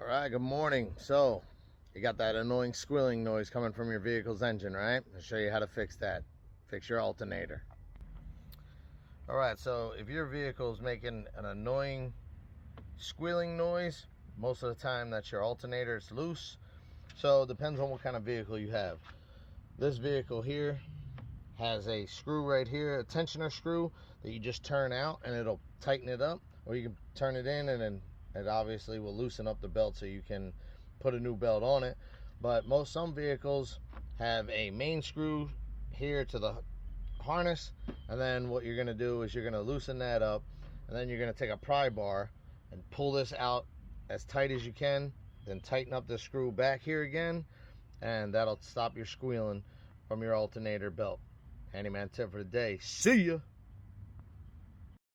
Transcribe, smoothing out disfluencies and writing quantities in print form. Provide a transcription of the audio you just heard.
All right, good morning. So, you got that annoying squealing noise coming from your vehicle's engine, right? I'll show you how to fix that. Fix your alternator. All right, so if your vehicle is making an annoying squealing noise, most of the time that's your alternator. It's loose. So, it depends on what kind of vehicle you have. This vehicle here has a screw right here, a tensioner screw that you just turn out and it'll tighten it up, or you can turn it in and then it obviously will loosen up the belt so you can put a new belt on it. But some vehicles have a main screw here to the harness, and then what you're going to do is you're going to loosen that up, and then you're going to take a pry bar and pull this out as tight as you can, then tighten up the screw back here again, and that'll stop your squealing from your alternator belt. Handyman tip for the day. See ya!